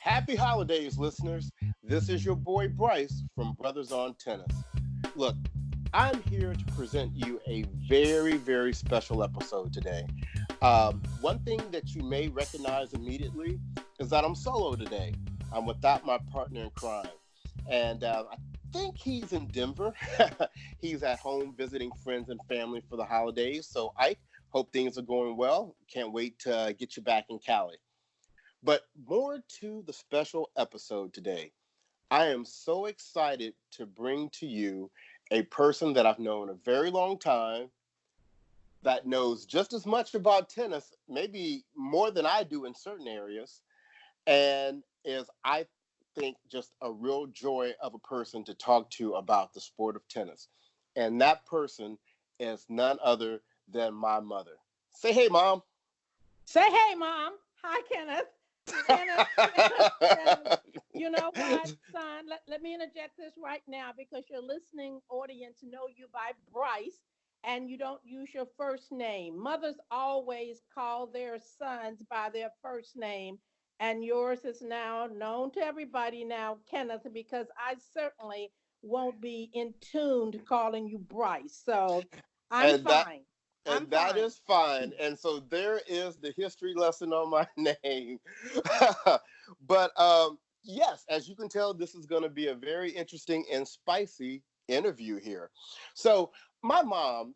Happy holidays, listeners. This is your boy Bryce from Brothers on Tennis. Look, I'm here to present you a very, very special episode today. One thing that you may recognize immediately is that I'm solo today. I'm without my partner in crime. And I think he's in Denver. He's at home visiting friends and family for the holidays. So, Ike, hope things are going well. Can't wait to get you back in Cali. But more to the special episode today. I am so excited to bring to you a person that I've known a very long time that knows just as much about tennis, maybe more than I do in certain areas, and is, I think, just a real joy of a person to talk to about the sport of tennis. And that person is none other than my mother. Say hey, Mom. Say hey, Mom. Hi, Kenneth. Kenneth. You know what, son? Let me interject this right now because your listening audience know you by Bryce and you don't use your first name. Mothers always call their sons by their first name, and yours is now known to everybody now, Kenneth, because I certainly won't be in tune to calling you Bryce. So I'm and that fine. I'm and that fine. is fine. And so there is the history lesson on my name. But yes, as you can tell, this is going to be a very interesting and spicy interview here. So my mom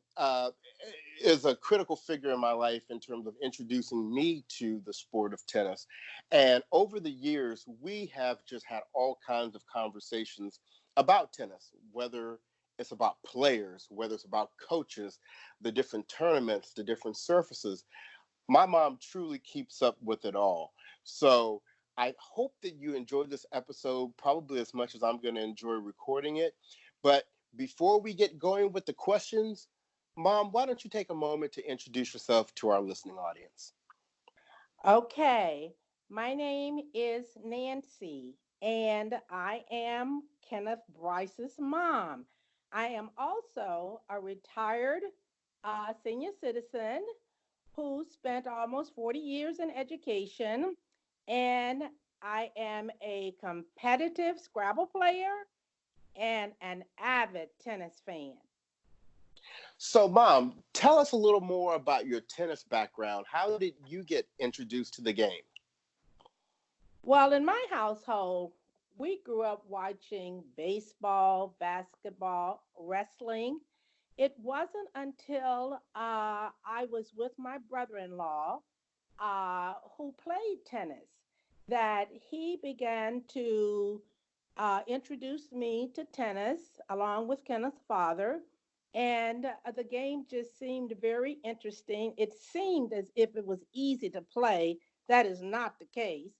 is a critical figure in my life in terms of introducing me to the sport of tennis. And over the years, we have just had all kinds of conversations about tennis, whether it's about players, whether it's about coaches, the different tournaments, the different surfaces. My mom truly keeps up with it all. So I hope that you enjoyed this episode probably as much as I'm going to enjoy recording it. But before we get going with the questions, Mom, why don't you take a moment to introduce yourself to our listening audience? Okay, my name is Nancy, and I am Kenneth Bryce's mom. I am also a retired senior citizen who spent almost 40 years in education, and I am a competitive Scrabble player and an avid tennis fan. So, Mom, tell us a little more about your tennis background. How did you get introduced to the game? Well, in my household, we grew up watching baseball, basketball, wrestling. It wasn't until I was with my brother in law, who played tennis, that he began to introduce me to tennis along with Kenneth's father. And the game just seemed very interesting. It seemed as if it was easy to play. That is not the case.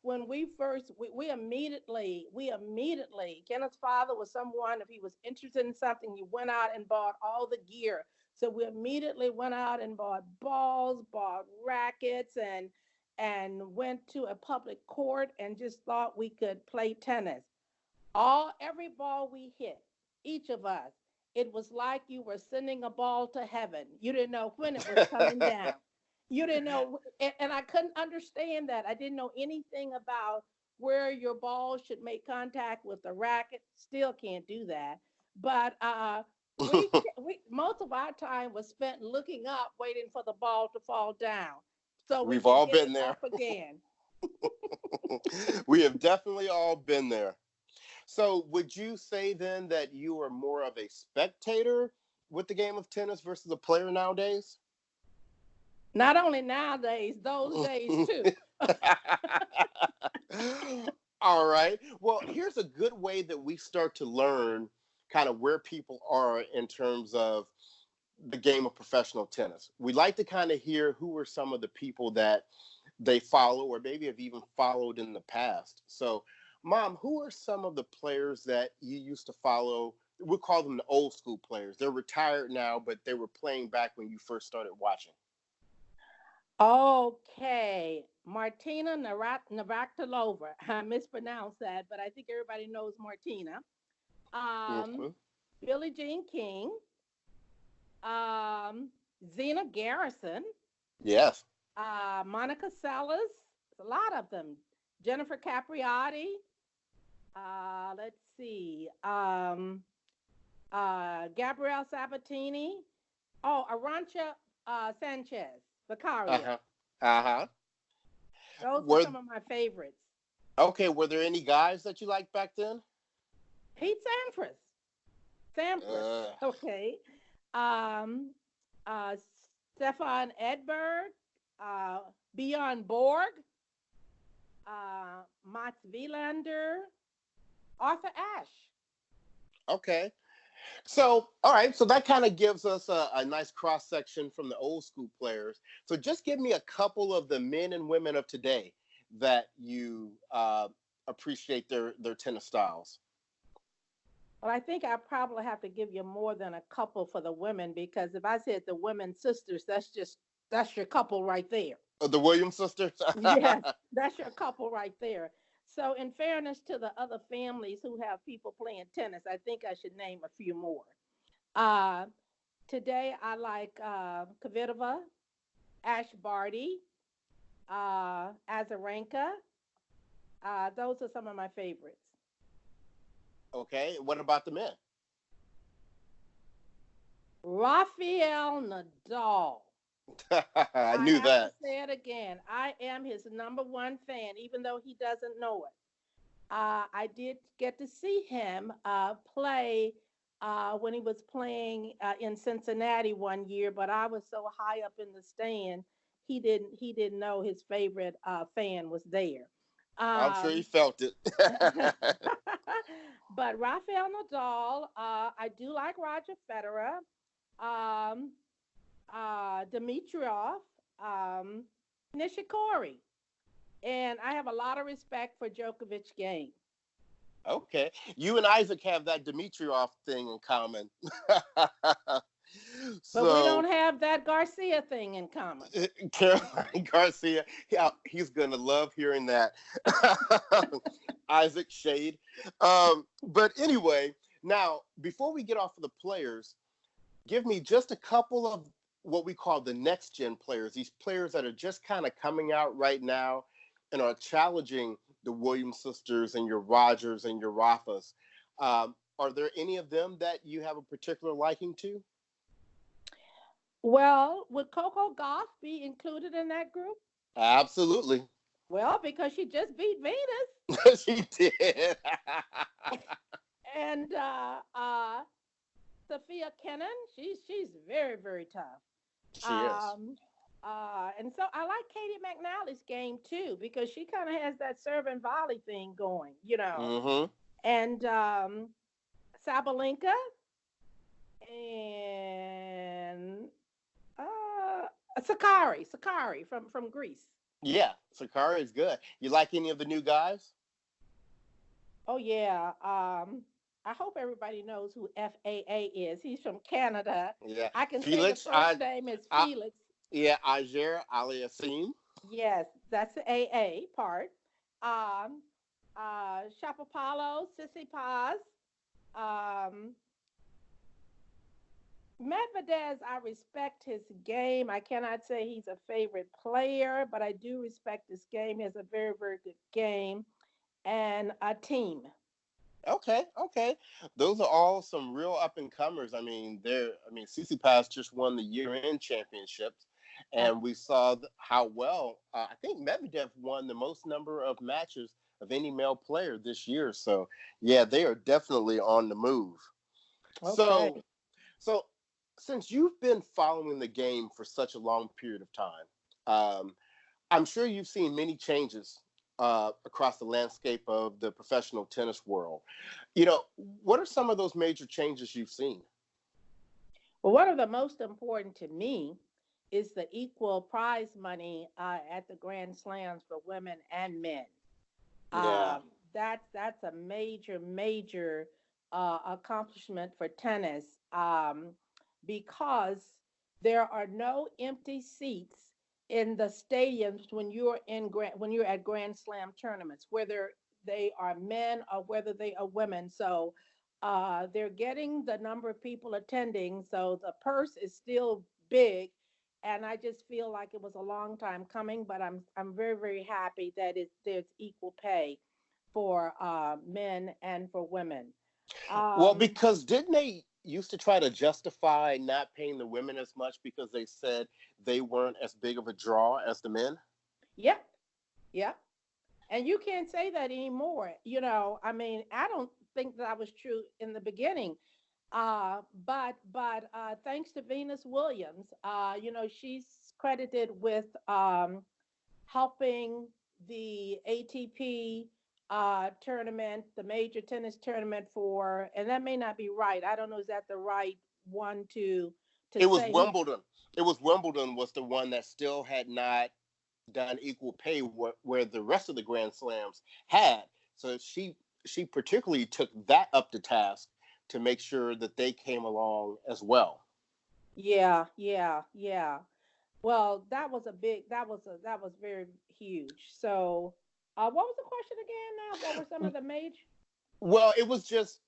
When we first, we immediately, Kenneth's father was someone, if he was interested in something, he went out and bought all the gear. So we immediately went out and bought balls, bought rackets, and went to a public court and just thought we could play tennis. Every ball we hit, each of us, it was like you were sending a ball to heaven. You didn't know when it was coming down. You didn't know, and I couldn't understand that. I didn't know anything about where your ball should make contact with the racket. Still can't do that. But we most of our time was spent looking up, waiting for the ball to fall down so we We've could all get been it there. up again. We have definitely all been there. So, would you say then that you are more of a spectator with the game of tennis versus a player nowadays? Not only nowadays, those days too. All right. Well, here's a good way that we start to learn kind of where people are in terms of the game of professional tennis. We like to kind of hear who are some of the people that they follow or maybe have even followed in the past. So, Mom, who are some of the players that you used to follow? We'll call them the old school players. They're retired now, but they were playing back when you first started watching. Okay, Martina Navratilova. I mispronounced that, but I think everybody knows Martina. Um, Mhm. Billie Jean King, um, Zena Garrison, Yes. Monica Seles. A lot of them. Jennifer Capriati. Let's see. Gabrielle Sabatini. Oh, Arancha Sanchez, Vicario. Uh-huh. Uh-huh. Those are Were some of my favorites. okay, were there any guys that you liked back then? Pete Sampras. Sampras. Uh, Okay. Um, Stefan Edberg. Uh, Bjorn Borg. Mats Wielander. Arthur Ashe. okay. So, all right. So that kind of gives us a nice cross section from the old school players. So just give me a couple of the men and women of today that you appreciate their tennis styles. Well, I think I probably have to give you more than a couple for the women because if I said the women sisters, that's your couple right there. The Williams sisters. Yes, that's your couple right there. So, in fairness to the other families who have people playing tennis, I think I should name a few more. Uh, Today, I like Kvitova, Ash Barty, Azarenka. Those are some of my favorites. Okay. What about the men? Rafael Nadal. I I knew have to that. say it again. I am his number one fan, even though he doesn't know it. I did get to see him play when he was playing in Cincinnati one year, but I was so high up in the stand, he didn't know his favorite fan was there. I'm sure he Um, felt it. but Rafael Nadal, I do like Roger Federer, um, Dimitrov, um, Nishikori, and I have a lot of respect for Djokovic game. Okay. You and Isaac have that Dimitrov thing in common. But we don't So have that Garcia thing in common. Caroline Garcia, yeah, he's gonna love hearing that. Isaac Shade. But anyway, now before we get off of the players, give me just a couple of what we call the next gen players. These players that are just kind of coming out right now and are challenging the Williams sisters and your Rogers and your Rafas. Are there any of them that you have a particular liking to? Well, would Coco Goff be included in that group? Absolutely. Well, because she just beat Venus. She did. And Sophia Kennan, she's very, very tough. She is. Um, and so I like Katie McNally's game too because she kind of has that serve and volley thing going. Mm-hmm. And Sabalenka and Sakari from Greece. Yeah, Sakara is good. You like any of the new guys? Oh yeah. I hope everybody knows who FAA is. He's from Canada. Yeah, I can say the Felix. first name is I Felix. yeah, Ajer Aliassime. Yes, that's the AA part. Um, Shapapalo, Sissy Paz, um, Medvedev. I respect his game. I cannot say he's a favorite player, but I do respect his game. He has a very, very good game and a team. Okay, okay. Those are all some real up and comers. I mean, CC Pass just won the year-end championships, Uh, and we saw how well. I think Medvedev won the most number of matches of any male player this year. So, yeah, they are definitely on the move. okay. So, so since you've been following the game for such a long period of time, um, I'm sure you've seen many changes across the landscape of the professional tennis world. What are some of those major changes you've seen? Well, one of the most important to me is the equal prize money at the Grand Slams for women and men. Yeah. That's a major, major accomplishment for tennis because there are no empty seats in the stadiums when you're at Grand Slam tournaments, whether they are men or whether they are women. So they're getting the number of people attending, so the purse is still big, and I just feel like it was a long time coming. But I'm very very happy that there's equal pay for men and for women. Well, Um, because didn't they used to try to justify not paying the women as much because they said they weren't as big of a draw as the men? yep, yep. And you can't say that anymore. I mean, I don't think that was true in the beginning. But thanks to Venus Williams, she's credited with helping the ATP tournament, the major tennis tournament and that may not be right. I don't know, is that the right one to It was say who? Wimbledon. It was Wimbledon was the one that still had not done equal pay where the rest of the Grand Slams had. So she particularly took that up to task to make sure that they came along as well. Yeah, yeah, yeah. Well, that was very huge. So, what was the question again? Now, what were some of the major? Well, it was just,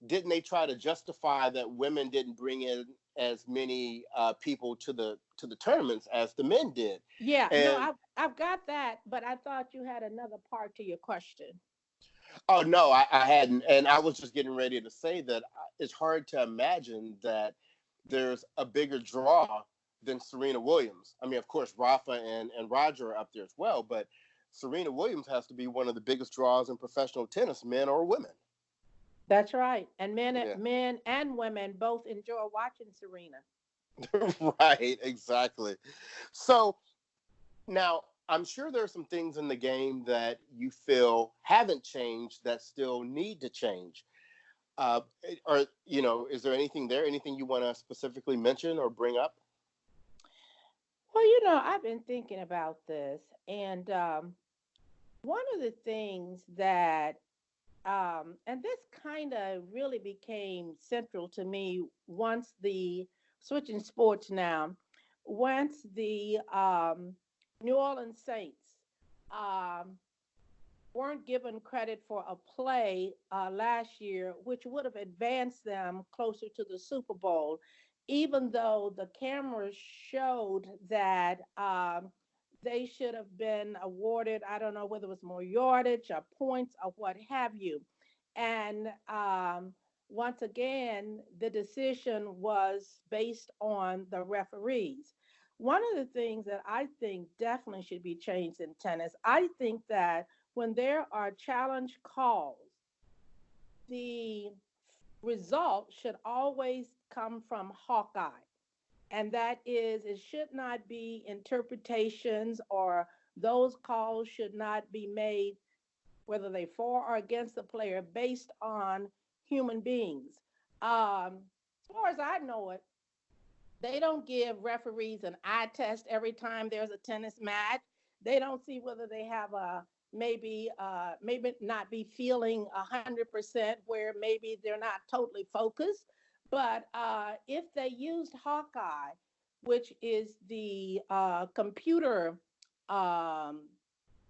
didn't they try to justify that women didn't bring in as many people to the tournaments as the men did? Yeah, no, And I've got that, but I thought you had another part to your question. oh no, I hadn't, and I was just getting ready to say that it's hard to imagine that there's a bigger draw than Serena Williams. I mean, of course, Rafa and Roger are up there as well, but Serena Williams has to be one of the biggest draws in professional tennis, men or women. That's right. And Yeah. men and women both enjoy watching Serena. Right, exactly. So now I'm sure there are some things in the game that you feel haven't changed that still need to change. Uh, or is there anything there? Anything you want to specifically mention or bring up? Well, I've been thinking about this, and one of the things that and this kind of really became central to me once the switching sports now, once the New Orleans Saints um, weren't given credit for a play last year, which would have advanced them closer to the Super Bowl, even though the cameras showed that they should have been awarded, I don't know whether it was more yardage or points or what have you. And once again, the decision was based on the referees. One of the things that I think definitely should be changed in tennis, I think that when there are challenge calls, the result should always come from Hawkeye. And that is, it should not be interpretations, or those calls should not be made, whether they for or against the player, based on human beings. As far as I know it, they don't give referees an eye test every time there's a tennis match. They don't see whether they have a maybe not be feeling 100%, where maybe they're not totally focused. But if they used Hawkeye, which is the computer um,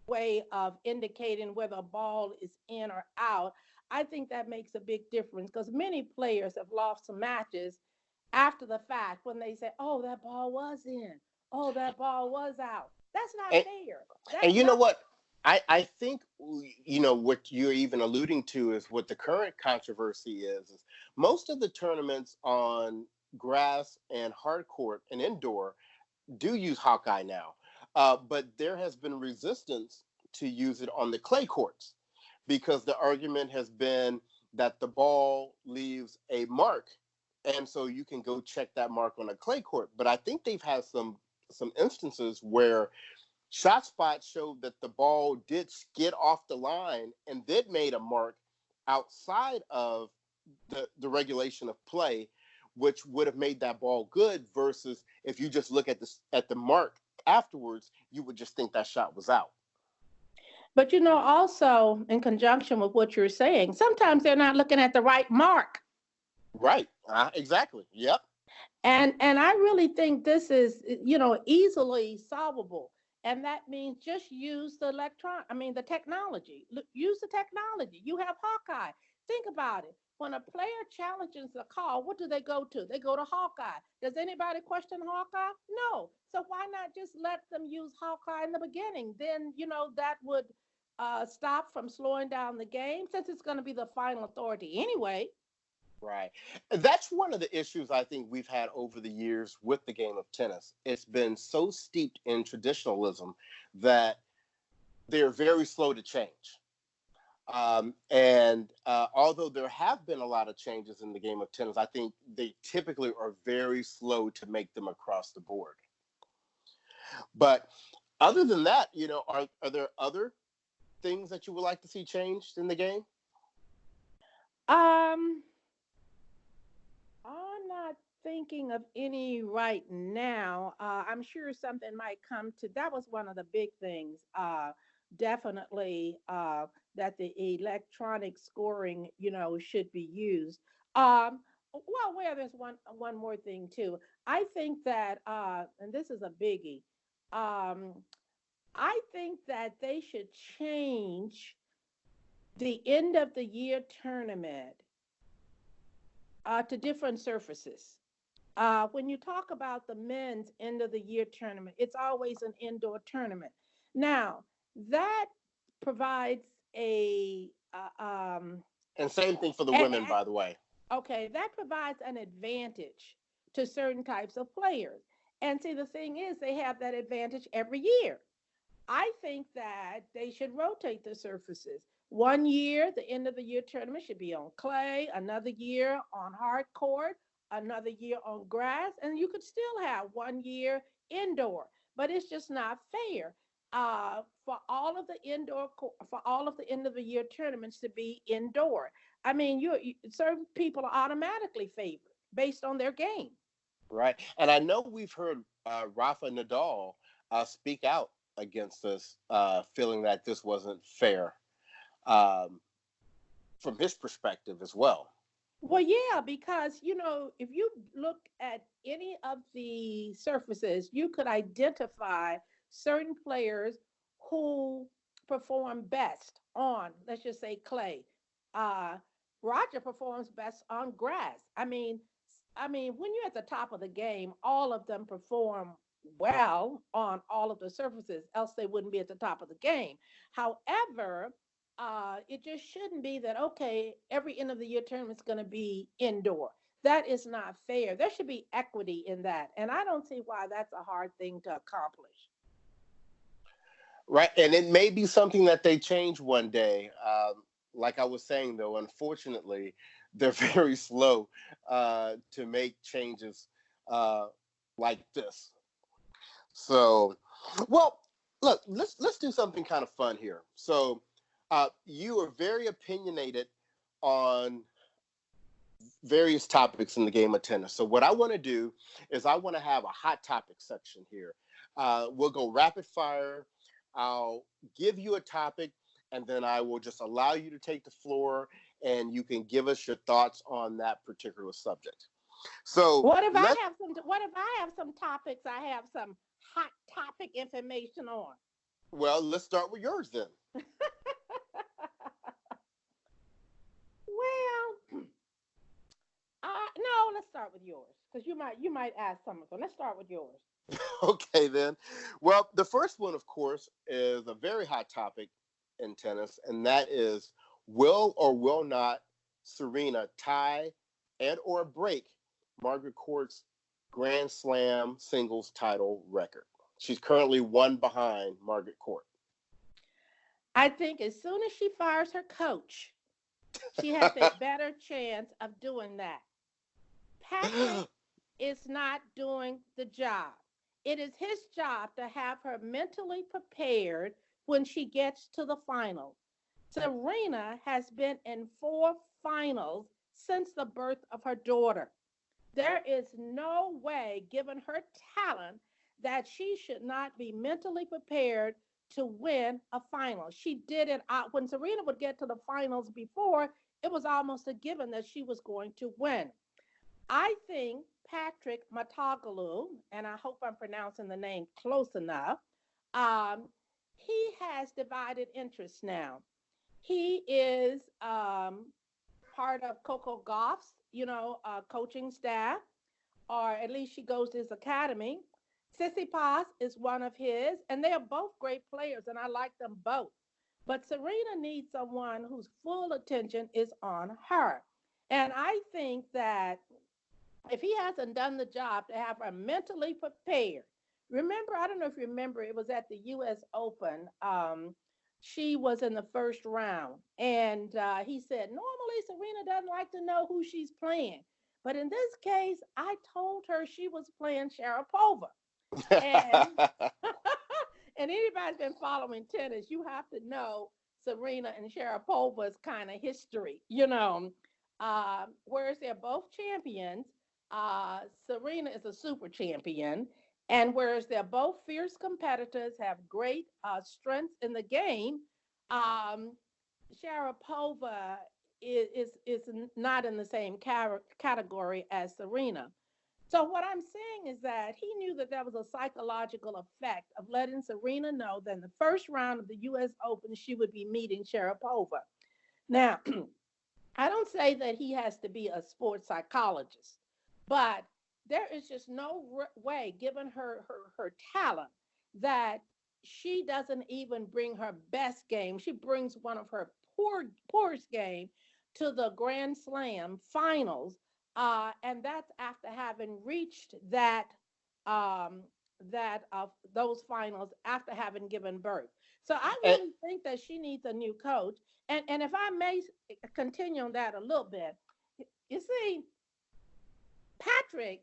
way of indicating whether a ball is in or out, I think that makes a big difference, because many players have lost some matches after the fact when they say, "Oh, that ball was in. Oh, that ball was out." That's not And fair. and That's you know not. what? I think what you're even alluding to is what the current controversy is most of the tournaments on grass and hard court and indoor do use Hawkeye now, but there has been resistance to use it on the clay courts because the argument has been that the ball leaves a mark, and so you can go check that mark on a clay court. But I think they've had some instances where shot spots showed that the ball did skid off the line and then made a mark outside of the regulation of play, which would have made that ball good. Versus if you just look at the mark afterwards, you would just think that shot was out. But also in conjunction with what you're saying, sometimes they're not looking at the right mark. Right. Exactly. Yep. And I really think this is, easily solvable. And that means just use the technology. Use the technology. You have Hawkeye. Think about it. when a player challenges a call, what do they go to? They go to Hawkeye. Does anybody question Hawkeye? No. So why not just let them use Hawkeye in the beginning? Then, that would stop from slowing down the game since it's going to be the final authority anyway. Right. And that's one of the issues I think we've had over the years with the game of tennis. It's been so steeped in traditionalism that they're very slow to change. And although there have been a lot of changes in the game of tennis, I think they typically are very slow to make them across the board. But other than that, are there other things that you would like to see changed in the game? Um, I'm not thinking of any right now. I'm sure something might come to. That was one of the big things. Definitely that the electronic scoring, should be used. There's one more thing too. I think that, and this is a biggie. Um, I think that they should change the end of the year tournament to different surfaces. When you talk about the men's end of the year tournament, it's always an indoor tournament. Now, that provides And same thing for the a, women, by the way. okay, that provides an advantage to certain types of players. And see, the thing is, they have that advantage every year. I think that they should rotate the surfaces. One year, the end of the year tournament should be on clay, another year on hard court, another year on grass, and you could still have one year indoor. But it's just not fair for all of the end of the year tournaments to be indoor. I mean, certain people are automatically favored based on their game. Right. And I know we've heard Rafa Nadal speak out against this, feeling that this wasn't fair um, from his perspective as well. Well, yeah, because if you look at any of the surfaces, you could identify certain players who perform best on, let's just say, clay. Uh, Roger performs best on grass. I mean, when you're at the top of the game, all of them perform well on all of the surfaces, else they wouldn't be at the top of the game. However, it just shouldn't be that, okay, every end of the year tournament is going to be indoor. That is not fair. There should be equity in that. And I don't see why that's a hard thing to accomplish. Right. And it may be something that they change one day. Like I was saying, though, unfortunately, they're very slow to make changes uh, like this. So, well, look, let's do something kind of fun here. So, you are very opinionated on various topics in the game of tennis. So, what I want to do is I want to have a hot topic section here. We'll go rapid fire. I'll give you a topic, and then I will just allow you to take the floor, and you can give us your thoughts on that particular subject. So, What if I have some topics I have some hot topic information on? well, let's start with yours then. Well, no, let's start with yours because you might ask some of them. Let's start with yours. Okay, then. Well, the first one, of course, is a very hot topic in tennis, and that is will or will not Serena tie and or break Margaret Court's Grand Slam singles title record? She's currently one behind Margaret Court. I think as soon as she fires her coach, she has a better chance of doing that. Patrick is not doing the job. It is his job to have her mentally prepared when she gets to the final. Serena has been in four finals since the birth of her daughter. There is no way, given her talent, that she should not be mentally prepared to win a final. She did it when Serena would get to the finals before, it was almost a given that she was going to win. I think Patrick Mouratoglou, and I hope I'm pronouncing the name close enough, um, he has divided interests now. He is part of Coco Gauff's, coaching staff, or at least she goes to his academy. Sissy Paz is one of his, and they are both great players, and I like them both. But Serena needs someone whose full attention is on her. And I think that if he hasn't done the job to have her mentally prepared, remember, I don't know if you remember, it was at the U.S. Open. She was in the first round, and he said, normally Serena doesn't like to know who she's playing. But in this case, I told her she was playing Sharapova. And and anybody's been following tennis, you have to know Serena and Sharapova's kind of history, whereas they're both champions. Serena is a super champion, and whereas they're both fierce competitors, have great strengths in the game, um, Sharapova is not in the same category as Serena. So what I'm saying is that he knew that there was a psychological effect of letting Serena know that in the first round of the U.S. Open, she would be meeting Sharapova. Now, I don't say that he has to be a sports psychologist, but there is just no way, given her talent, that she doesn't even bring her best game. She brings one of her poorest game to the Grand Slam finals, and that's after having reached um, that of those finals after having given birth. So I And really think that she needs a new coach. And if I may continue on that a little bit, you see, Patrick,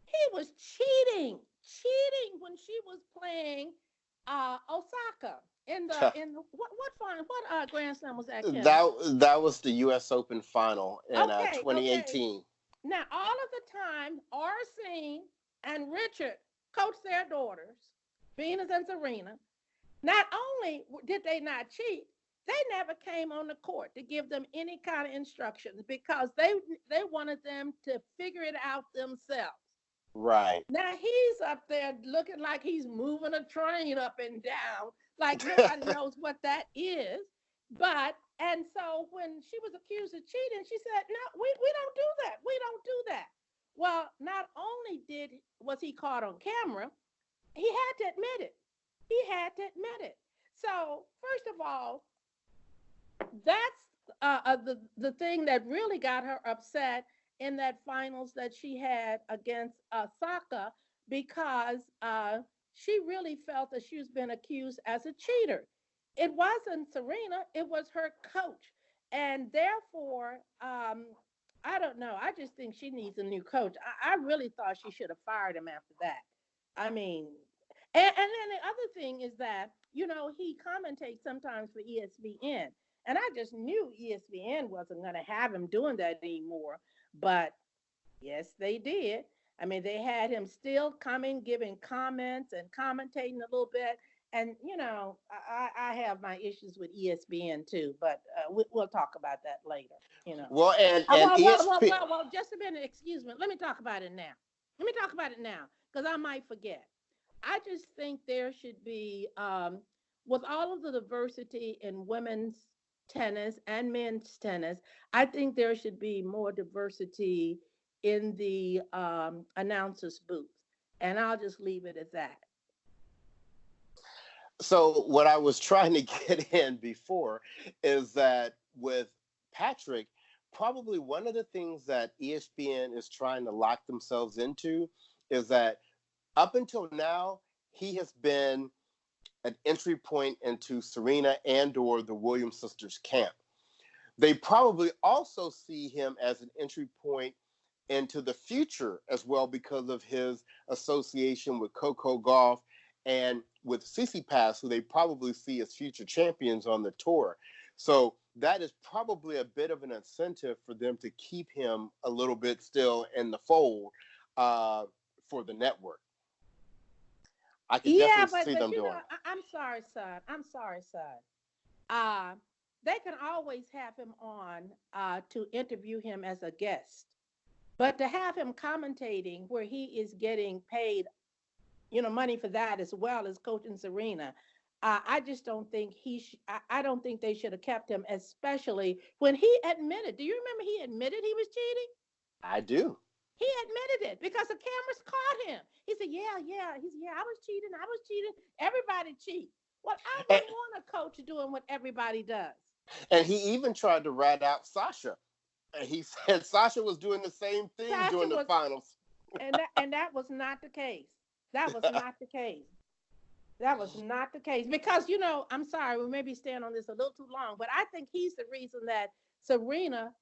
he was cheating when she was playing Osaka in what final, what Grand Slam was that, Kenneth? that was the U.S. Open final in Okay. 2018. Now all of the time, Arsene and Richard coached their daughters, Venus and Serena. Not only did they not cheat, they never came on the court to give them any kind of instructions because they wanted them to figure it out themselves. Right. Now he's up there looking like he's moving a train up and down, like nobody knows what that is. But and so when she was accused of cheating, she said, "No, we don't do that. We don't do that." Well, not only did was he caught on camera, he had to admit it. He had to admit it. So first of all, that's the thing that really got her upset in that finals that she had against Saka, because she really felt that she was being accused as a cheater. It wasn't Serena, it was her coach. And therefore, I don't know. I just think she needs a new coach. I really thought she should have fired him after that. I mean, and then the other thing is that, he commentates sometimes for ESPN. And I just knew ESPN wasn't going to have him doing that anymore. But yes, they did. I mean, they had him still coming, giving comments and commentating a little bit. And, I have my issues with ESPN too, but we'll talk about that later. Well, and Well, well, well, ESPN. well, well, just a minute, excuse me. Let me talk about it now. Let me talk about it now because I might forget. I just think there should be, with all of the diversity in women's tennis and men's tennis, I think there should be more diversity in the announcers booth. And I'll just leave it at that. So what I was trying to get in before is that with Patrick, probably one of the things that ESPN is trying to lock themselves into is that up until now, he has been an entry point into Serena and or the Williams sisters camp. They probably also see him as an entry point into the future as well because of his association with Coco Gauff and with Sissy Pass, who they probably see as future champions on the tour. So that is probably a bit of an incentive for them to keep him a little bit still in the fold for the network. I could Yeah, definitely but see but them doing it. I'm sorry, son. I'm sorry, son. Uh, they can always have him on to interview him as a guest. But to have him commentating where he is getting paid, money for that as well as coaching Serena, I just don't think I don't think they should have kept him, especially when he admitted. Do you remember he admitted he was cheating? I do. He admitted it because the cameras caught him. He said, "Yeah, yeah." He said, "Yeah, I was cheating. I was cheating. Everybody cheat." Well, I And, wouldn't want a coach doing what everybody does. and he even tried to rat out Sasha. And he said Sasha was doing the same thing Sasha during the was, finals. and that was not the case. That was not the case. That was not the case because I'm sorry, we may be staying on this a little too long, but I think he's the reason that Serena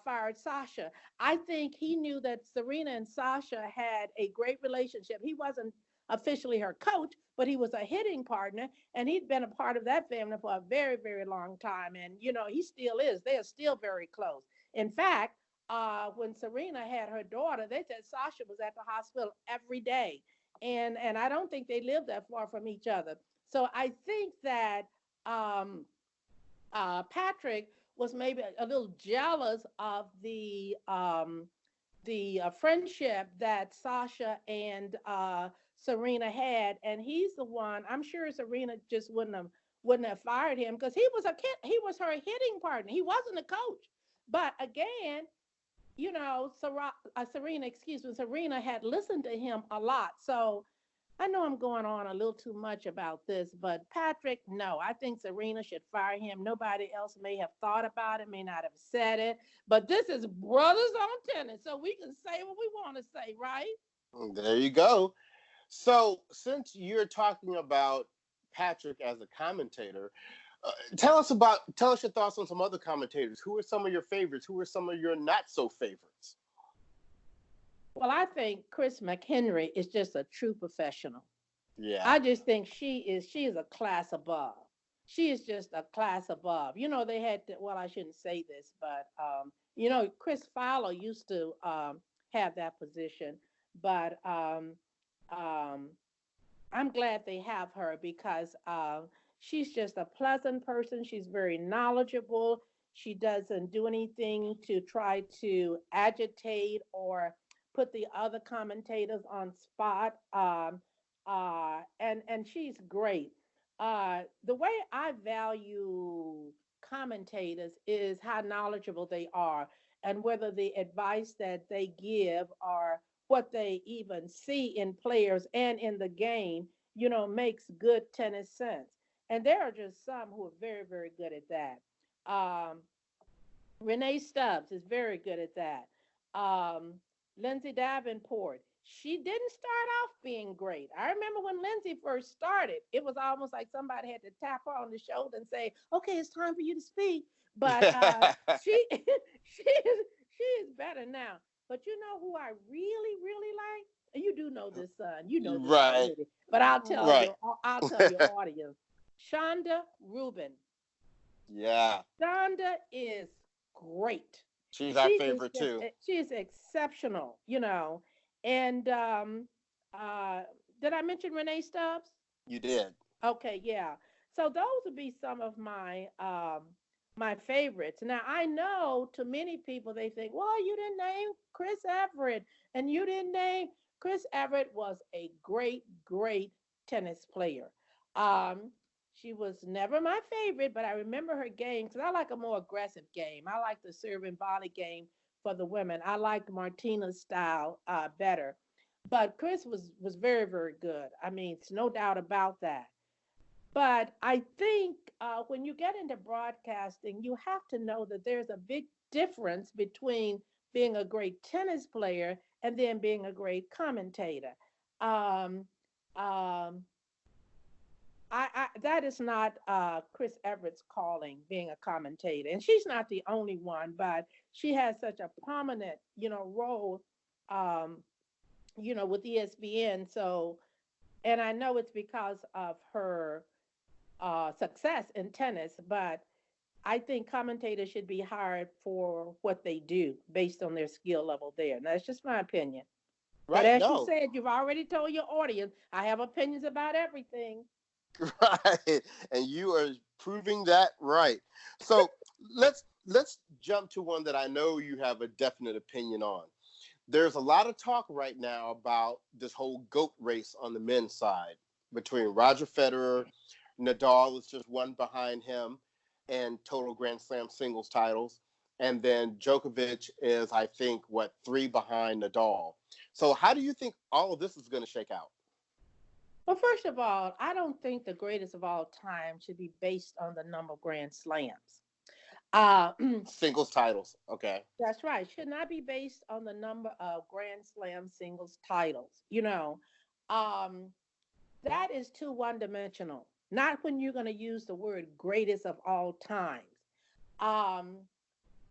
fired Sasha. I think he knew that Serena and Sasha had a great relationship. He wasn't officially her coach, but he was a hitting partner, and he'd been a part of that family for a very, very long time. And he still is. They are still very close. In fact, when Serena had her daughter, they said Sasha was at the hospital every day, and I don't think they live that far from each other. So I think that um, Patrick was maybe a little jealous of the friendship that Sasha and Serena had, and he's the one. I'm sure Serena just wouldn't have fired him because he was a kid. He was her hitting partner. He wasn't a coach. But again, Serena, excuse me, Serena had listened to him a lot. So I know I'm going on a little too much about this, but Patrick, no, I think Serena should fire him. Nobody else may have thought about it, may not have said it, but this is Brothers on Tennis, so we can say what we want to say, right? There you go. So, since you're talking about Patrick as a commentator, tell us your thoughts on some other commentators. Who are some of your favorites? Who are some of your not so favorites? Well, I think Chris McHenry is just a true professional. Yeah. I just think she is a class above. She is just a class above. They had to, well, I shouldn't say this, but Chris Fowler used to have that position, but um, I'm glad they have her because she's just a pleasant person. She's very knowledgeable. She doesn't do anything to try to agitate or put the other commentators on spot. And she's great. The way I value commentators is how knowledgeable they are and whether the advice that they give or what they even see in players and in the game, makes good tennis sense. And there are just some who are very, very good at that. Um, Renee Stubbs is very good at that. Um, Lindsay Davenport, she didn't start off being great. I remember when Lindsay first started, it was almost like somebody had to tap her on the shoulder and say, "Okay, it's time for you to speak." But she she is better now. But you know who I really, really like? You do know this, son. You know this Right. already. But Right. I'll tell your audience. Shonda Rubin. Yeah. Shonda is great. She's our She is favorite just too. she is exceptional. And uh did I mention Renee Stubbs? You did. Okay, yeah. So those would be some of my favorites. Now I know to many people they think, well, you didn't name Chris Everett, and you didn't name Chris Everett was a great, great tennis player. Um, she was never my favorite, but I remember her game because I like a more aggressive game. I like the serve and volley game for the women. I liked Martina's style better. But Chris was very, very good. I mean, it's no doubt about that. But I think when you get into broadcasting, you have to know that there's a big difference between being a great tennis player and then being a great commentator. Um, um, that is not Chris Everett's calling, being a commentator, and she's not the only one, but she has such a prominent, role, um, with ESPN. So, and I know it's because of her success in tennis, but I think commentators should be hired for what they do based on their skill level there. Now, that's just my opinion. But Right. as you No. said, you've already told your audience, I have opinions about everything. Right. And you are proving that right. So let's jump to one that I know you have a definite opinion on. There's a lot of talk right now about this whole GOAT race on the men's side between Roger Federer, Nadal is just one behind him in total Grand Slam singles titles. And then Djokovic is, I think, three behind Nadal. So how do you think all of this is going to shake out? Well, first of all, I don't think the greatest of all time should be based on the number of Grand Slams. Uh, Singles titles. Okay. that's right. Should not be based on the number of Grand Slam singles titles. Um, that is too one dimensional. Not when you're going to use the word greatest of all times. Um,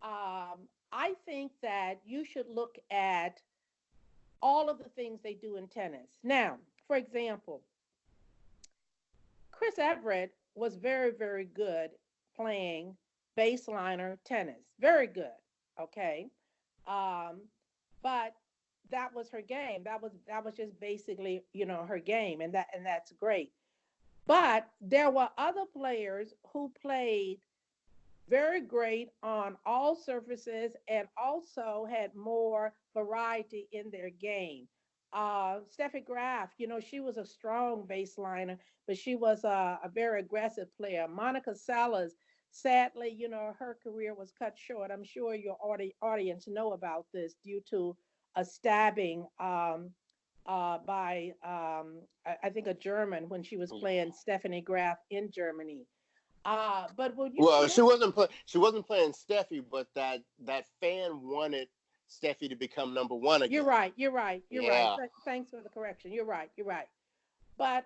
I think that you should look at all of the things they do in tennis. Now, for example, Chris Everett was very, very good playing baseliner tennis. Very good. Okay. Um, but that was her game. That was just basically, her game, and that's great. But there were other players who played very great on all surfaces and also had more variety in their game. Steffi Graf, she was a strong baseliner, but she was a very aggressive player. Monica Seles, sadly, her career was cut short. I'm sure your audience know about this due to a stabbing by, I think, a German when she was playing Stephanie Graf in Germany. But when you Well, look, she wasn't playing Steffi, but that fan wanted Steffi to become number one you're again. right, you're right, you're right. Yeah. Thanks for the correction. You're right, you're right. But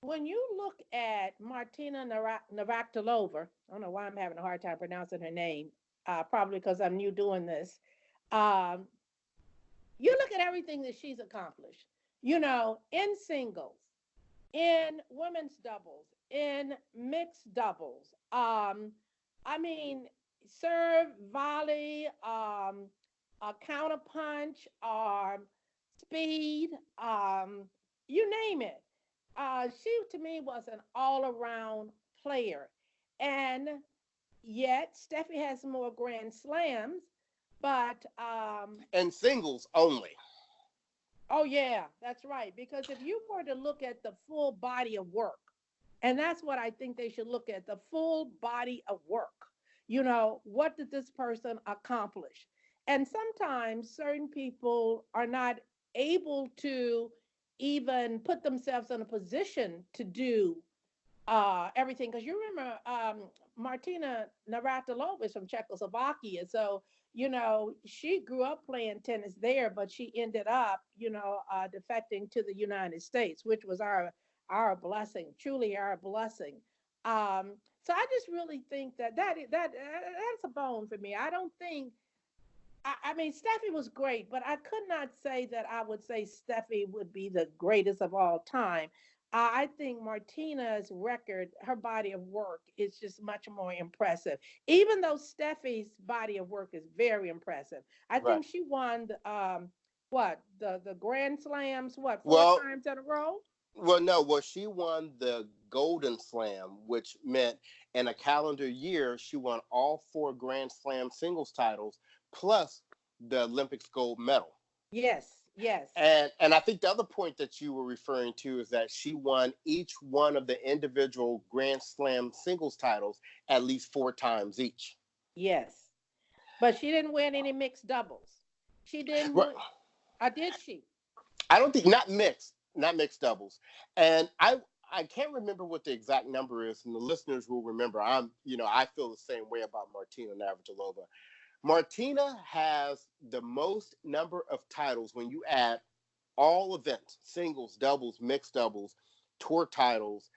when you look at Martina Navratilova, I don't know why I'm having a hard time pronouncing her name. Probably because I'm new doing this. Um, you look at everything that she's accomplished. In singles, in women's doubles, in mixed doubles. I mean, serve, volley, a counter punch, speed, you name it. She to me was an all-around player, and yet Steffi has more Grand Slams, but And singles only. oh yeah, that's right. Because if you were to look at the full body of work, and that's what I think they should look at, the full body of work. What did this person accomplish? And sometimes certain people are not able to even put themselves in a position to do everything. Because you remember Martina Navratilova is from Czechoslovakia. So, she grew up playing tennis there, but she ended up, defecting to the United States, which was our blessing, truly our blessing. So I just really think that's a bone for me. I don't think I mean, Steffi was great, but I could not say that I would say Steffi would be the greatest of all time. I think Martina's record, her body of work, is just much more impressive. Even though Steffi's body of work is very impressive, I Right. think she won the Grand Slams four Well, times in a row. well, no. Well, she won the Golden Slam, which meant in a calendar year she won all four Grand Slam singles titles plus the Olympics gold medal. Yes, yes, And I think the other point that you were referring to is that she won each one of the individual Grand Slam singles titles at least four times each. yes. But she didn't win any mixed doubles. She didn't Right. win. Or did she? I don't think not mixed doubles. And I can't remember what the exact number is, and the listeners will remember. I feel the same way about Martina Navratilova. Martina has the most number of titles when you add all events, singles, doubles, mixed doubles, tour titles,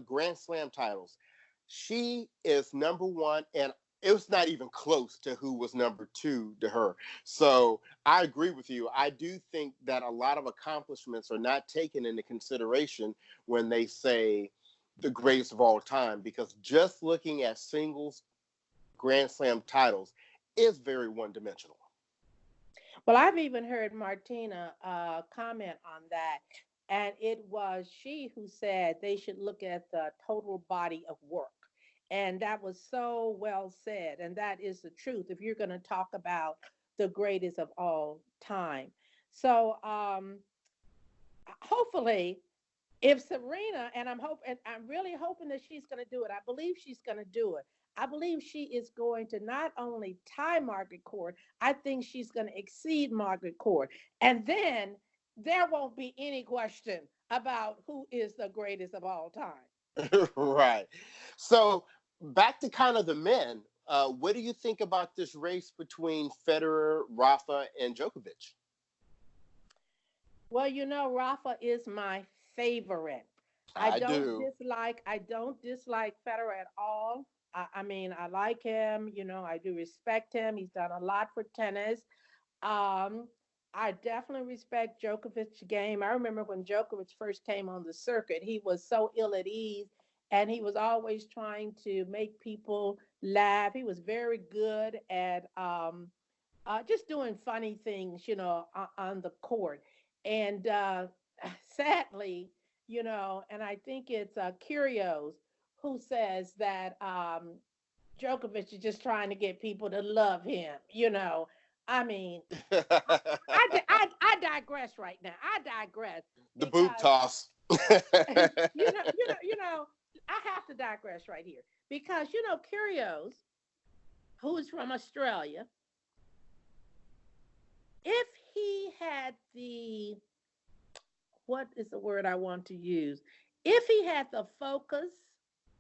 Grand Slam titles. She is number one, and it was not even close to who was number two to her. So I agree with you. I do think that a lot of accomplishments are not taken into consideration when they say the greatest of all time, because just looking at singles Grand Slam titles is very one dimensional. Well, I've even heard Martina comment on that. And it was she who said they should look at the total body of work. And that was so well said. And that is the truth if you're going to talk about the greatest of all time. So hopefully if Serena, and I'm really hoping that she's going to do it. I believe she's going to do it. I believe she is going to not only tie Margaret Court, I think she's going to exceed Margaret Court. And then there won't be any question about who is the greatest of all time. Right. So back to kind of the men. What do you think about this race between Federer, Rafa, and Djokovic? Well, Rafa is my favorite. I do. I don't dislike Federer at all. I mean, I like him, I do respect him. He's done a lot for tennis. Um, I definitely respect Djokovic's game. I remember when Djokovic first came on the circuit, he was so ill at ease and he was always trying to make people laugh. He was very good at just doing funny things, on the court. And sadly, and I think it's Curios who says that Djokovic is just trying to get people to love him. I mean, I digress right now. I digress The boot because toss. I have to digress right here because Curios, who is from Australia, if he had the what is the word I want to use? If he had the focus,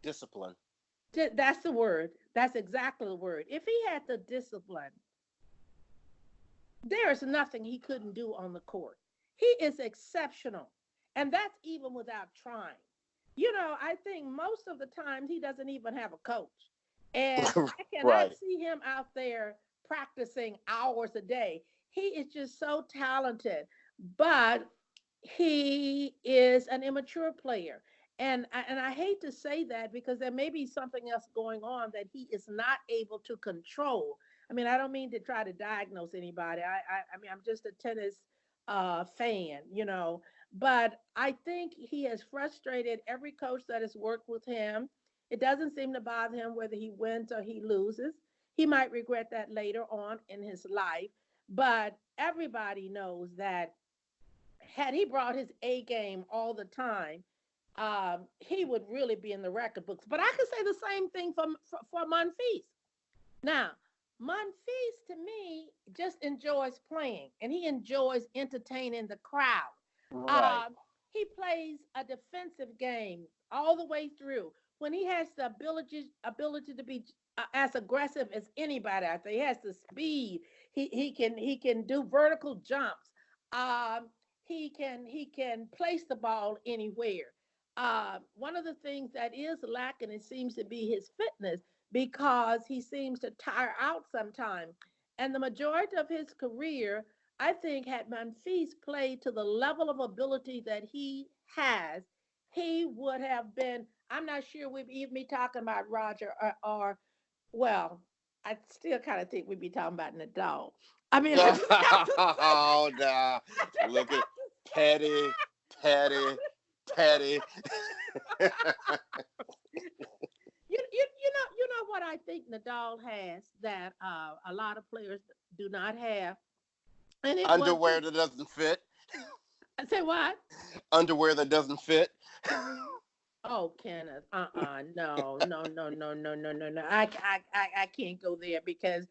Discipline. that's the word. That's exactly the word. If he had the discipline, there is nothing he couldn't do on the court. He is exceptional. And that's even without trying. I think most of the time he doesn't even have a coach. And I cannot Right. see him out there practicing hours a day. He is just so talented. But he is an immature player. And I hate to say that because there may be something else going on that he is not able to control. I mean, I don't mean to try to diagnose anybody. I mean, I'm just a tennis fan, but I think he has frustrated every coach that has worked with him. It doesn't seem to bother him whether he wins or he loses. He might regret that later on in his life, but everybody knows that had he brought his A game all the time, he would really be in the record books. But I could say the same thing for Monfils. Now, Monfils to me just enjoys playing and he enjoys entertaining the crowd. Right. He plays a defensive game all the way through. When he has the ability to be as aggressive as anybody out there, he has the speed. He can do vertical jumps. Um, he can place the ball anywhere. One of the things that is lacking, it seems to be his fitness because he seems to tire out sometimes. And the majority of his career, I think, had Monfils played to the level of ability that he has, he would have been. I'm not sure we'd even be talking about Roger or well, I still kind of think we'd be talking about Nadal. I mean, I just have to say, Oh, no. I just Look at have to petty, petty, petty. you know what I think Nadal has that a lot of players do not have, and it was Underwear that doesn't fit. I say what? Underwear that doesn't fit. Oh, Kenneth, no, no, no, no, no, no, no, no. I can't go there because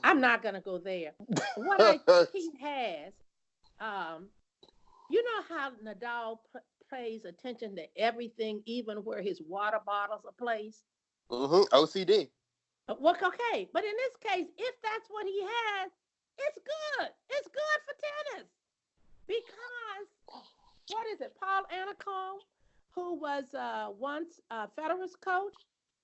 I'm not gonna go there. What I think he has, um, you know how Nadal pays attention to everything, even where his water bottles are placed. OCD. Well, okay, but in this case, if that's what he has, it's good. It's good for tennis because what is it? Paul Anacomb, who was once Federer's coach,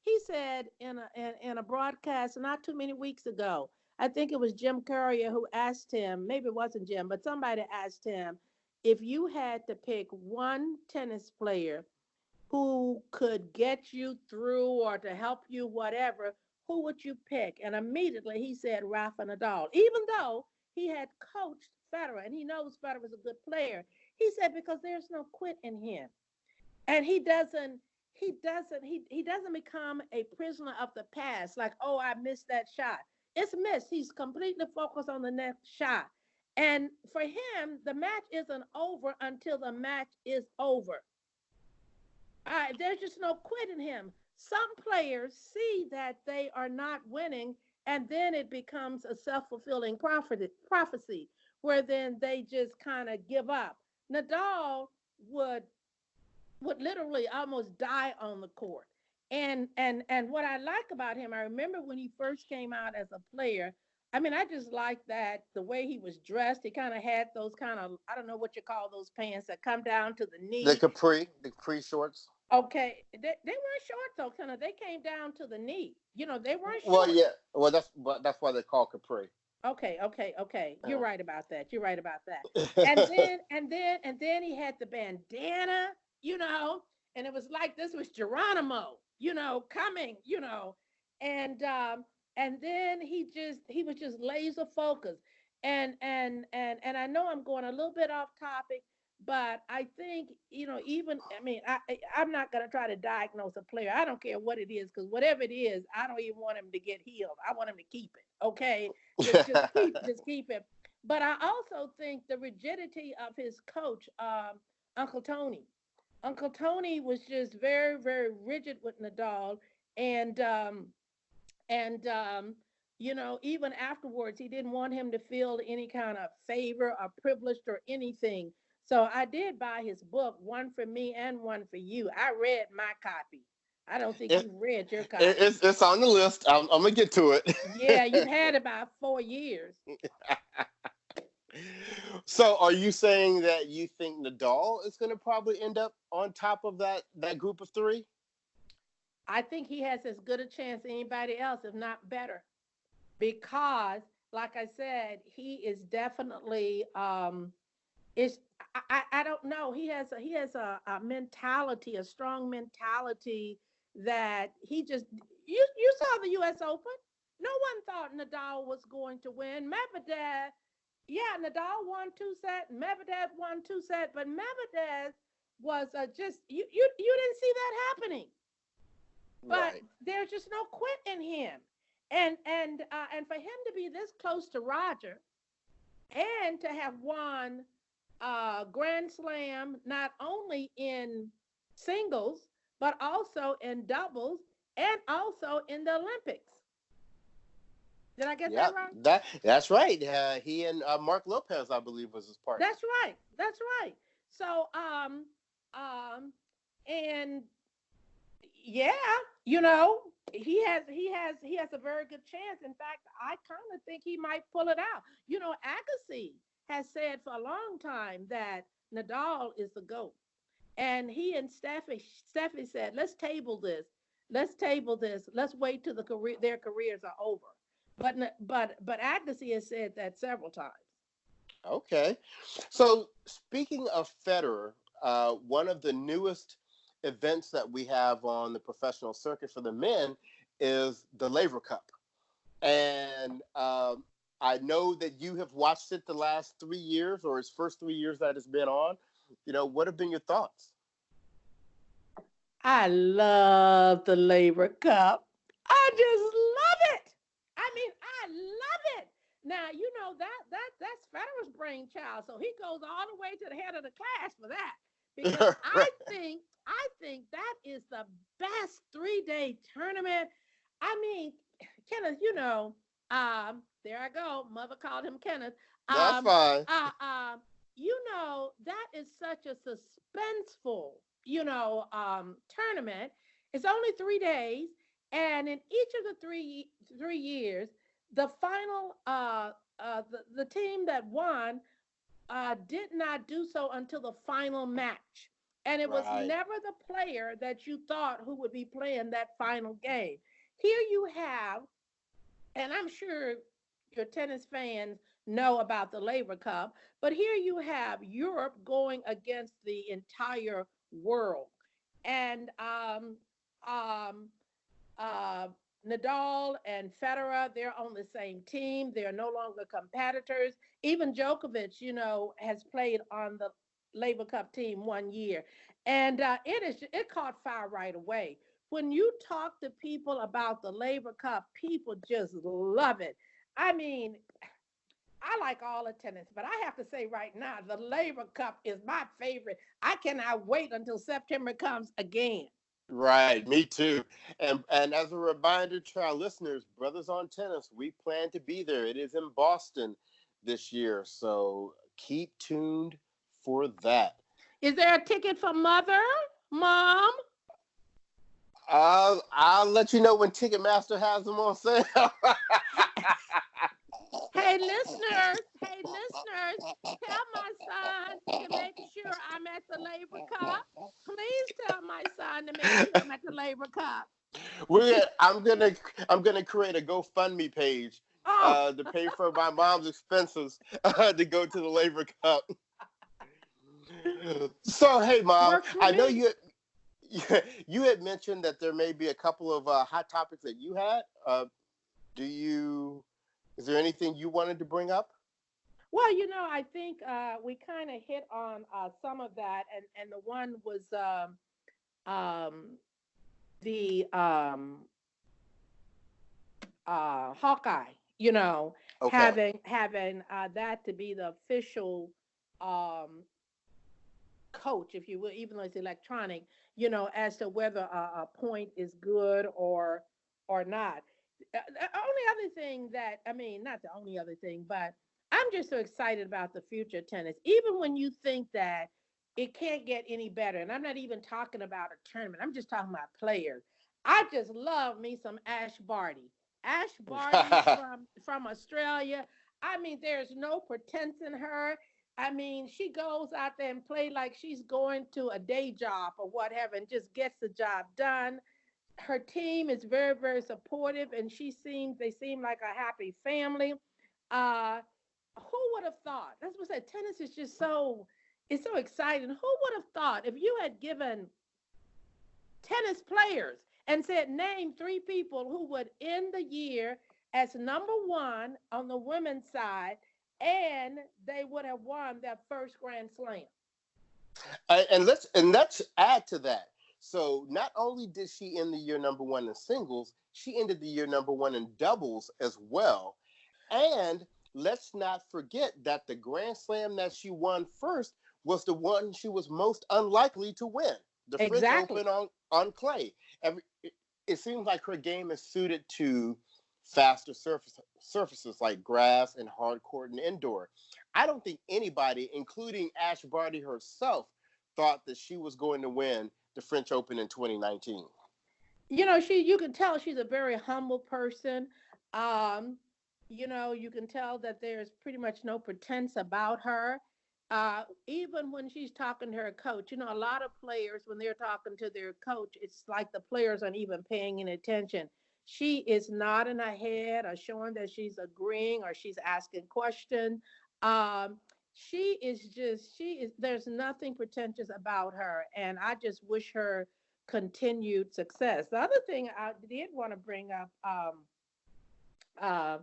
he said in a broadcast not too many weeks ago. I think it was Jim Courier who asked him. Maybe it wasn't Jim, but somebody asked him if you had to pick one tennis player who could get you through or to help you, whatever, who would you pick? And immediately he said Rafa Nadal, even though he had coached Federer and he knows Federer was a good player. He said because there's no quit in him, and he doesn't become a prisoner of the past. Like, oh, I missed that shot. It's missed. He's completely focused on the next shot. And for him, the match isn't over until the match is over. There's just no quit in him. Some players see that they are not winning, and then it becomes a self-fulfilling prophecy, where then they just kind of give up. Nadal would would literally almost die on the court. And what I like about him, I remember when he first came out as a player. I mean, I just like that the way he was dressed. He kind of had those kind of, I don't know what you call those pants that come down to the knee. The capri shorts. Okay, they weren't short though, kind of. They came down to the knee. They weren't Well, short. yeah. Well, that's why they call capri. Okay. You're Yeah. right about that. You're right about that. And then he had the bandana, you know, and it was like this was Geronimo, coming, and then he was just laser focused. And I know I'm going a little bit off topic, but I think, even, I mean, I'm not going to try to diagnose a player. I don't care what it is, because whatever it is, I don't even want him to get healed. I want him to keep it. Okay, just keep it. But I also think the rigidity of his coach, Uncle Tony. Uncle Tony was just very, very rigid with Nadal, and even afterwards, he didn't want him to feel any kind of favor or privileged or anything. So I did buy his book, one for me and one for you. I read my copy. I don't think it, you read your it, copy. it's on the list. I'm gonna get to Yeah, you've it. had about 4 years. So, are you saying that you think Nadal is going to probably end up on top of that group of three? I think he has as good a chance as anybody else, if not better, because, like I said, he is definitely is. I don't know. He has a mentality, a strong mentality, that he just, you saw the U.S. Open. No one thought Nadal was going to win. Medvedev, yeah, Nadal won two set, Medvedev won two set, but Medvedev was just, you didn't see that happening. But Right. there's just no quit in him, and for him to be this close to Roger, and to have won Grand Slam not only in singles but also in doubles and also in the Olympics. Did I get Yeah, that right? that's right. He and Mark Lopez, I believe, was his partner. That's right. That's right. So um and yeah, he has a very good chance. In fact, I kind of think he might pull it out. Agassi has said for a long time that Nadal is the GOAT. And he and Steffi said, let's table this. Let's table this. Let's wait till their careers are over. But Agassi has said that several times. Okay. So, speaking of Federer, one of the newest events that we have on the professional circuit for the men is the Laver Cup. And I know that you have watched it the last 3 years, or its first 3 years that it's been on. What have been your thoughts? I love the Labor Cup. I just love it. I mean, I love it. Now, that's Federer's brainchild, so he goes all the way to the head of the class for that, because I think that is the best 3-day tournament. I mean, Kenneth, there I go. Mother called him Kenneth. That's Um, fine. that is such a suspenseful, tournament. It's only 3 days, and in each of the three years, the final, the team that won did not do so until the final match. And it was Right. never the player that you thought who would be playing that final game. Here you have, and I'm sure your tennis fans know about the Labor Cup, but here you have Europe going against the entire world. And um, uh, Nadal and Federer, they're on the same team. They're no longer competitors. Even Djokovic, has played on the Labor Cup team 1 year, and it caught fire right away. When you talk to people about the Labor Cup, people just love it. I mean, I like all the tennis, but I have to say right now, the Labor Cup is my favorite. I cannot wait until September comes again. Right, me too. And as a reminder to our listeners, Brothers on Tennis, we plan to be there. It is in Boston this year, so keep tuned for that. Is there a ticket for mother, mom? I'll let you know when Ticketmaster has them on sale. Hey listeners, tell my son to make sure I'm at the Labor Cup. Please tell my son to make sure I'm at the Labor Cup. We're I'm gonna create a GoFundMe page Oh, to pay for my mom's expenses to go to the Labor Cup. So hey, mom, works for I know me. you had mentioned that there may be a couple of hot topics that you had. Do you? Is there anything you wanted to bring up? Well, I think we kind of hit on some of that, and the one was um, the Hawkeye. Okay. Having that to be the official um, coach, if you will, even though it's electronic. As to whether a point is good or not. The only other thing that I mean, not the only other thing, but I'm just so excited about the future of tennis. Even when you think that it can't get any better, and I'm not even talking about a tournament. I'm just talking about players. I just love me some Ash Barty. Ash Barty from Australia. I mean, there's no pretense in her. I mean, she goes out there and play like she's going to a day job or whatever and just gets the job done. Her team is very, very supportive, and they seem like a happy family. Uh, who would have thought? That's what I said. Tennis is just it's so exciting. Who would have thought if you had given tennis players and said, name three people who would end the year as number one on the women's side, and they would have won their first Grand Slam. And let's add to that. So not only did she end the year number one in singles, she ended the year number one in doubles as well. And let's not forget that the Grand Slam that she won first was the one she was most unlikely to win, the French Exactly. Open on clay. It seems like her game is suited to faster surfaces like grass and hard court and indoor. I don't think anybody, including Ash Barty herself, thought that she was going to win the French Open in 2019. You can tell she's a very humble person. Um, you can tell that there's pretty much no pretense about her. Even when she's talking to her coach, a lot of players, when they're talking to their coach, it's like the players aren't even paying any attention. She is nodding her head or showing that she's agreeing or she's asking questions. Um, there's nothing pretentious about her. And I just wish her continued success. The other thing I did want to bring up, uh,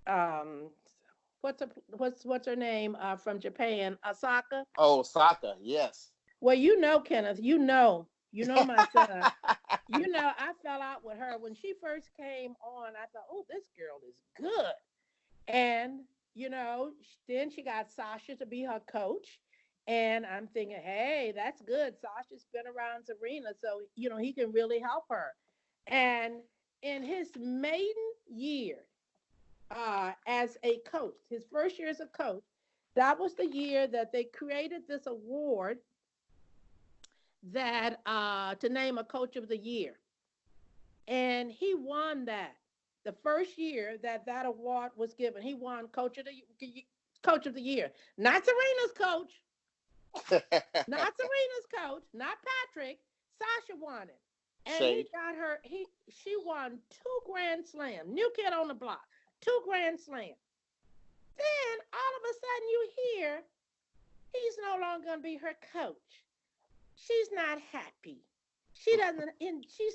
um, what's her name from Japan, Osaka. Oh, Osaka, yes. Well, Kenneth, my son. I fell out with her when she first came on. I thought, oh, this girl is good. And, then she got Sasha to be her coach. And I'm thinking, hey, that's good. Sasha's been around Serena, so, he can really help her. And in his maiden year as a coach, his first year as a coach, that was the year that they created this award that to name a coach of the year. And he won that. The first year that award was given, he won coach of the year. Not Serena's coach, not Patrick. Sasha won it, and he Shade. got her. She won two Grand Slams. New kid on the block, two Grand Slams. Then all of a sudden you hear he's no longer going to be her coach. She's not happy. She's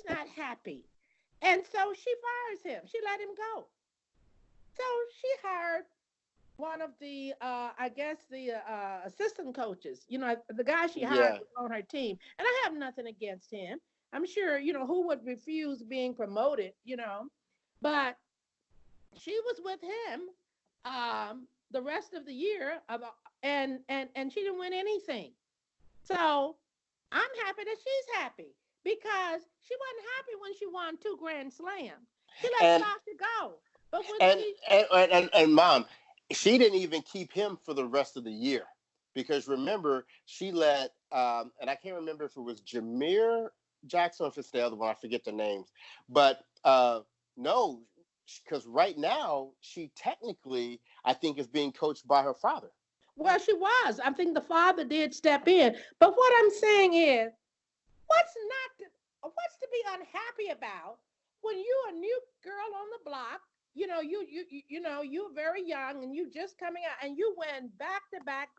not happy. And so she fires him. She let him go. So she hired one of the, I guess, the assistant coaches. The guy she hired Yeah. was on her team. And I have nothing against him. I'm sure, who would refuse being promoted. But she was with him the rest of the year and she didn't win anything. So I'm happy that she's happy because she wasn't happy when she won two grand slams. She let And Sasha go. But when and she and mom, she didn't even keep him for the rest of the year because remember she let and I can't remember if it was Jameer Jackson or if it's the other one. I forget the names, but no, because right now she technically I think is being coached by her father. well, she was. I think the father did step in. But what I'm saying is, what's not to, what's to be unhappy about when you're a new girl on the block? You're very young and you just coming out and you win back to back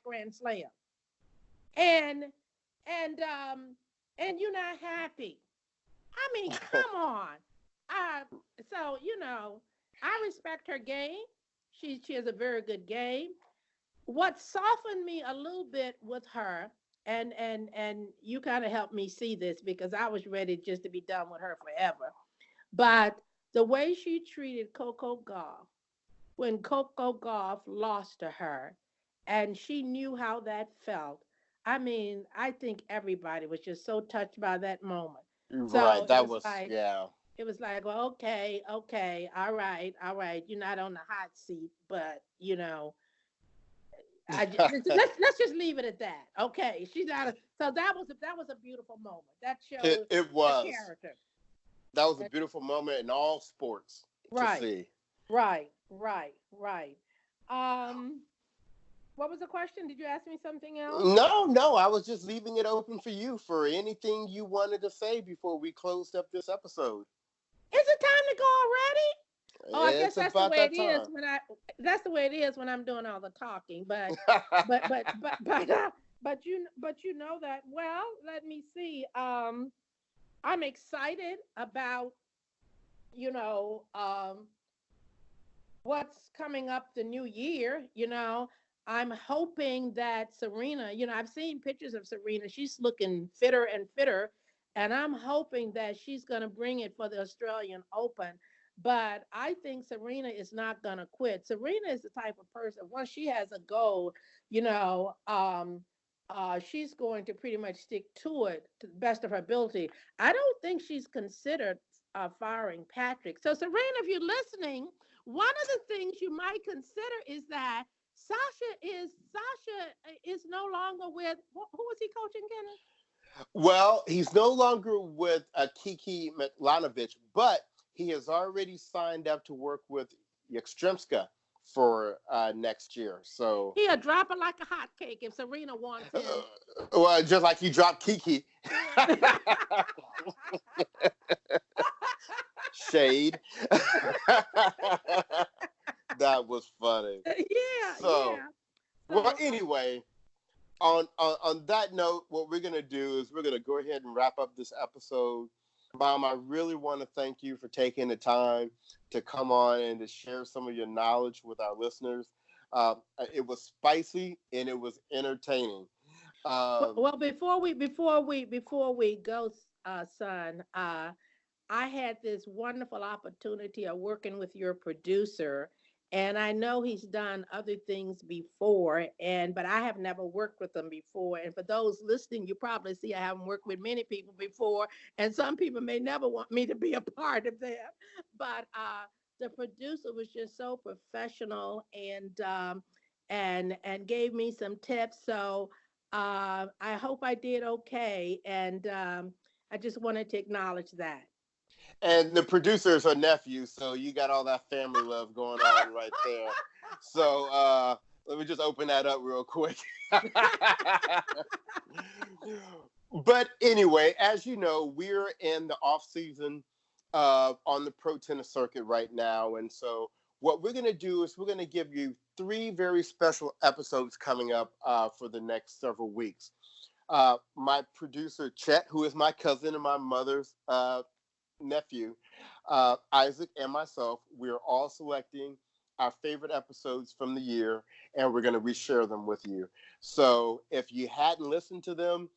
grand slam and and um and you're not happy. I mean, come on. Uh, so I respect her game. She has a very good game. What softened me a little bit with her, and you kind of helped me see this because I was ready just to be done with her forever. But the way she treated Coco Gauff when Coco Gauff lost to her, and she knew how that felt. I mean, I think everybody was just so touched by that moment. Right, So that was yeah. it was like, well, okay, okay, all right, all right. You're not on the hot seat, but let's just leave it at that. Okay, she's not. So that was a beautiful moment. That showed It the was. character. That was a That- beautiful moment in all sports to right, see. right, right, right. Um, what was the question? Did you ask me something else? No, no, I was just leaving it open for you for anything you wanted to say before we closed up this episode. Is it time to go already? Oh, I guess It's about that time. that's the way it is when I'm doing all the talking. But you know that well. Let me see. I'm excited about you know um what's coming up the new year. I'm hoping that Serena. I've seen pictures of Serena. She's looking fitter and fitter, and I'm hoping that she's going to bring it for the Australian Open. But I think Serena is not going to quit. Serena is the type of person, once she has a goal, she's going to pretty much stick to it to the best of her ability. I don't think she's considered firing Patrick. So, Serena, if you're listening, one of the things you might consider is that Sasha is no longer with who was he coaching, Kenneth? Well, he's no longer with Kiki Mitlanovic, but he has already signed up to work with Yekstremska for next year. So, He'll drop it like a hot cake if Serena wants him. well, just like he dropped Kiki. Shade. That was funny. Yeah, So, yeah. well, So anyway, on that note, what we're gonna do is we're gonna go ahead and wrap up this episode. Mom, I really want to thank you for taking the time to come on and to share some of your knowledge with our listeners. It was spicy and it was entertaining. Um, well, before we go, son, I had this wonderful opportunity of working with your producer, and I know he's done other things before, and but I have never worked with him before. And for those listening, you probably see I haven't worked with many people before, and some people may never want me to be a part of that. But the producer was just so professional and gave me some tips. So I hope I did okay, and I just wanted to acknowledge that. and the producer is her nephew, so you got all that family love going on right there. So let me just open that up real quick. But anyway, as you know, we're in the off season on the pro tennis circuit right now, and so what we're going to do is we're going to give you three very special episodes coming up for the next several weeks. My producer Chet, who is my cousin and my mother's nephew, Isaac, and myself, we're all selecting our favorite episodes from the year, and we're going to reshare them with you. So if you hadn't listened to them,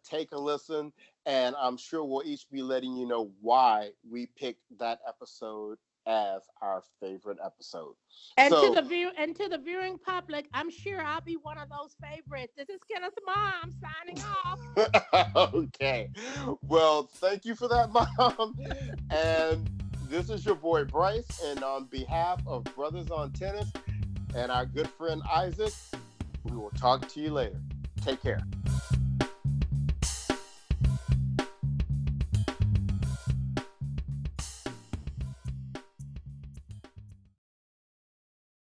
take a listen, and I'm sure we'll each be letting you know why we picked that episode as our favorite episode. And to So, the viewing public, I'm sure I'll be one of those favorites. This is Kenneth's mom signing off. okay. Well, thank you for that, Mom. And this is your boy Bryce. And on behalf of Brothers on Tennis and our good friend Isaac, we will talk to you later. Take care.